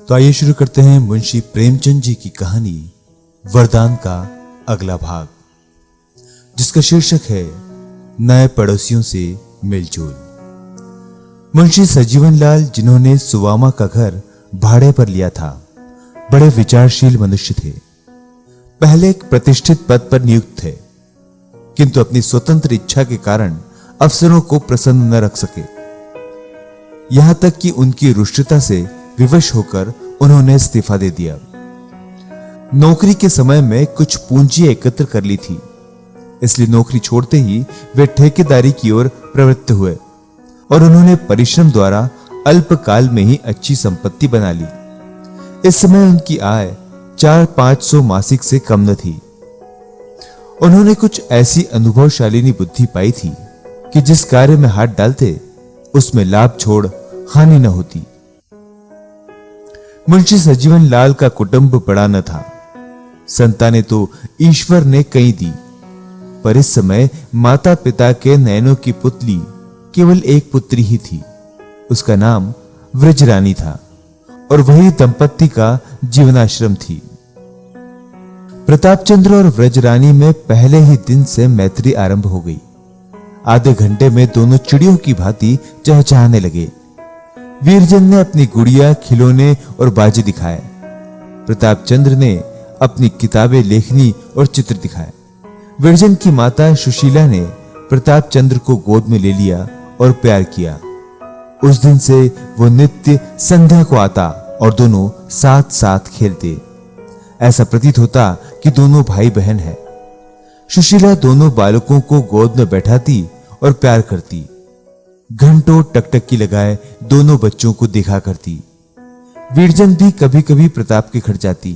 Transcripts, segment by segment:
तो आइए शुरू करते हैं मुंशी प्रेमचंद जी की कहानी वरदान का अगला भाग, जिसका शीर्षक है नए पड़ोसियों से मिलजुल। मुंशी सजीवन लाल, जिन्होंने सुवामा का घर भाड़े पर लिया था, बड़े विचारशील मनुष्य थे। पहले एक प्रतिष्ठित पद पर नियुक्त थे, किंतु अपनी स्वतंत्र इच्छा के कारण अफसरों को प्रसन्न न रख सके। यहां तक कि उनकी रुष्टता से विवश होकर उन्होंने इस्तीफा दे दिया। नौकरी के समय में कुछ पूंजी एकत्र कर ली थी, इसलिए नौकरी छोड़ते ही वे ठेकेदारी की ओर प्रवृत्त हुए और उन्होंने परिश्रम द्वारा अल्पकाल में ही अच्छी संपत्ति बना ली। इस समय उनकी आय 400-500 मासिक से कम न थी। उन्होंने कुछ ऐसी अनुभवशालिनी बुद्धि पाई थी कि जिस कार्य में हाथ डालते उसमें लाभ छोड़ हानि न होती। मुंशी सजीवन लाल का कुटुंब बड़ा न था। संतानें तो ईश्वर ने कई दी, पर इस समय माता पिता के नयनों की पुतली केवल एक पुत्री ही थी। उसका नाम व्रजरानी था और वही दंपत्ति का जीवनाश्रम थी। प्रतापचंद्र और व्रजरानी में पहले ही दिन से मैत्री आरंभ हो गई। आधे घंटे में दोनों चिड़ियों की भांति चहचहाने लगे। वीरजन ने अपनी गुड़िया, खिलौने और बाजे दिखाए। प्रतापचंद्र ने अपनी किताबें, लेखनी और चित्र दिखाए। वीरजन की माता सुशीला ने प्रतापचंद्र को गोद में ले लिया और प्यार किया। उस दिन से वो नित्य संध्या को आता और दोनों साथ साथ खेलते। ऐसा प्रतीत होता कि दोनों भाई बहन हैं। सुशीला दोनों बालकों को गोद में बैठाती और प्यार करती। घंटों टकटकी लगाए दोनों बच्चों को देखा करती। वीरजन भी कभी कभी प्रताप के घर जाती।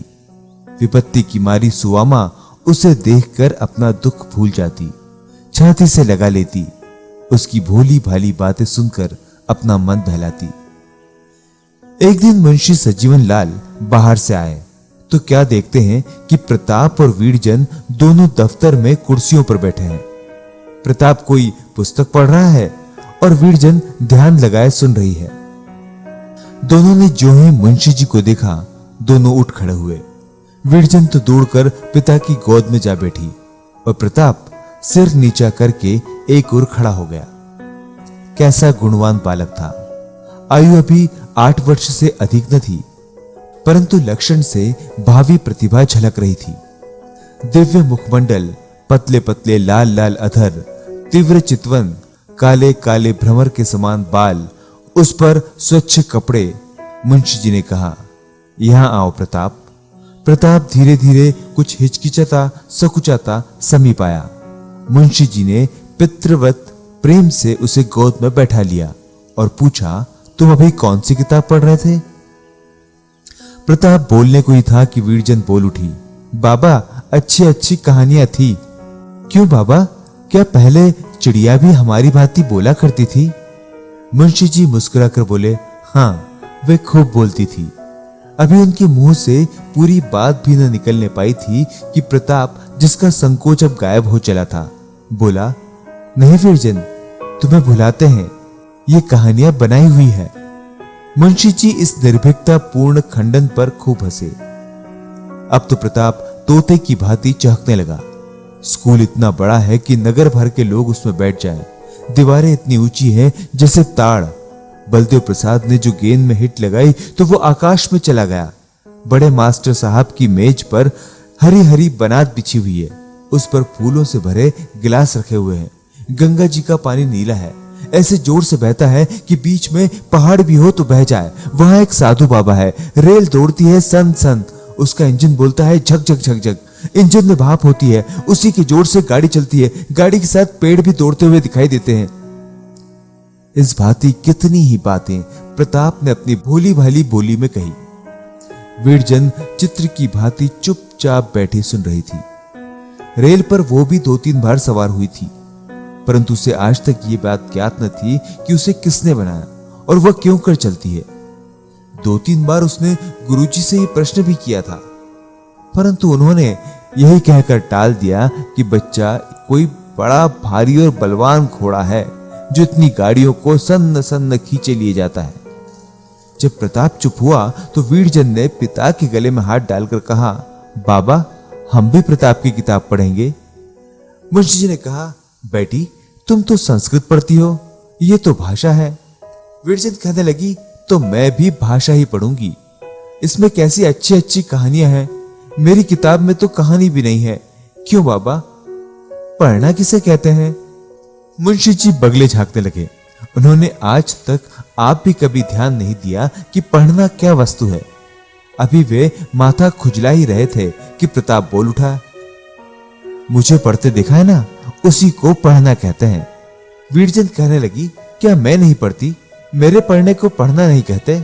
विपत्ति की मारी सुवामा उसे देखकर अपना दुख भूल जाती, छाती से लगा लेती, उसकी भोली भाली बातें सुनकर अपना मन बहलाती। एक दिन मुंशी सजीवन लाल बाहर से आए तो क्या देखते हैं कि प्रताप और वीरजन दोनों दफ्तर में कुर्सियों पर बैठे हैं। प्रताप कोई पुस्तक पढ़ रहा है और वीरजन ध्यान लगाए सुन रही है। दोनों ने जो ही मुंशी जी को देखा, दोनों उठ खड़े हुए। वीरजन तो दौड़कर पिता की गोद में जा बैठी और प्रताप सिर नीचा करके एक ओर खड़ा हो गया। कैसा गुणवान बालक था। आयु अभी 8 वर्ष से अधिक न थी, परंतु लक्षण से भावी प्रतिभा झलक रही थी। दिव्य मुखमंडल, पतले पतले लाल लाल अधर, तीव्र चितवन, काले काले भ्रमर के समान बाल, उस पर स्वच्छ कपड़े। मुंशी जी ने कहा, यहां आओ प्रताप। प्रताप धीरे धीरे कुछ हिचकिचाता सकुचाता समीप आया। मुंशी जी ने पितृवत प्रेम से उसे गोद में बैठा लिया और पूछा, तुम अभी कौन सी किताब पढ़ रहे थे? प्रताप बोलने को ही था कि वीरजन बोल उठी, बाबा अच्छी अच्छी कहानियां थी। क्यों बाबा, क्या पहले चिड़िया भी हमारी भांति बोला करती थी? मुंशी जी मुस्कुराकर बोले, हाँ, वे खूब बोलती थी। अभी उनके मुंह से पूरी बात भी न निकलने पाई थी कि प्रताप, जिसका संकोच अब गायब हो चला था, बोला, नहीं वीरजन, तुम्हें भुलाते हैं, ये कहानियां बनाई हुई है। मुंशी जी इस निर्भीकता पूर्ण खंडन पर खूब हंसे। अब तो प्रताप तोते की भांति चहकने लगा। स्कूल इतना बड़ा है कि नगर भर के लोग उसमें बैठ जाएं। दीवारें इतनी ऊंची हैं जैसे ताड़। बलदेव प्रसाद ने जो गेंद में हिट लगाई तो वो आकाश में चला गया। बड़े मास्टर साहब की मेज पर हरी हरी बनात बिछी हुई है, उस पर फूलों से भरे गिलास रखे हुए हैं। गंगा जी का पानी नीला है, ऐसे जोर से बहता है कि बीच में पहाड़ भी हो तो बह जाए। वहां एक साधु बाबा है, रेल दौड़ती है सन सन, उसका इंजन बोलता है झक झक झक झक। इंजन में भाप होती है, उसी के जोर से गाड़ी चलती है। गाड़ी के साथ पेड़ भी दौड़ते हुए दिखाई देते हैं। इस भांति कितनी ही बातें प्रताप ने अपनी भोली भाली बोली में कही। वीरजन चित्र की भांति चुपचाप बैठी सुन रही थी। रेल पर वो भी 2-3 बार सवार हुई थी, परंतु उसे आज तक ये बात ज्ञात न थी कि उसे किसने बनाया और वह क्यों कर चलती है। 2-3 बार उसने गुरुजी से ये प्रश्न भी किया था, परंतु उन्होंने यही कहकर टाल दिया कि बच्चा कोई बड़ा भारी और बलवान घोड़ा है जो इतनी गाड़ियों को सन्न सन्न खींचे लिए जाता है। जब प्रताप चुप हुआ तो वीरचंद ने पिता के गले में हाथ डालकर कहा, बाबा हम भी प्रताप की किताब पढ़ेंगे। मुंशी जी ने कहा, बेटी तुम तो संस्कृत पढ़ती हो, ये तो भाषा है। वीरचंद कहने लगी, तो मैं भी भाषा ही पढ़ूंगी। इसमें कैसी अच्छी अच्छी कहानियां हैं, मेरी किताब में तो कहानी भी नहीं है। क्यों बाबा, पढ़ना किसे कहते हैं? मुंशी जी बगले झांकने लगे। उन्होंने आज तक आप भी कभी ध्यान नहीं दिया कि पढ़ना क्या वस्तु है। अभी वे माथा खुजला ही रहे थे कि प्रताप बोल उठा, मुझे पढ़ते देखा है ना, उसी को पढ़ना कहते हैं। वीरचंद कहने लगी, क्या मैं नहीं पढ़ती? मेरे पढ़ने को पढ़ना नहीं कहते?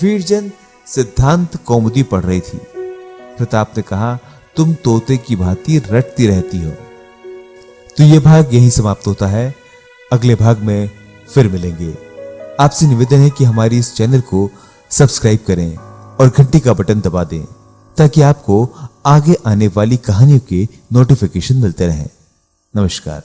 वीरचंद सिद्धांत कौमुदी पढ़ रही थी। प्रताप ने कहा, तुम तोते की भांति रटती रहती हो। तो यह भाग यहीं समाप्त होता है। अगले भाग में फिर मिलेंगे। आपसे निवेदन है कि हमारी इस चैनल को सब्सक्राइब करें और घंटी का बटन दबा दें ताकि आपको आगे आने वाली कहानियों के नोटिफिकेशन मिलते रहें। नमस्कार।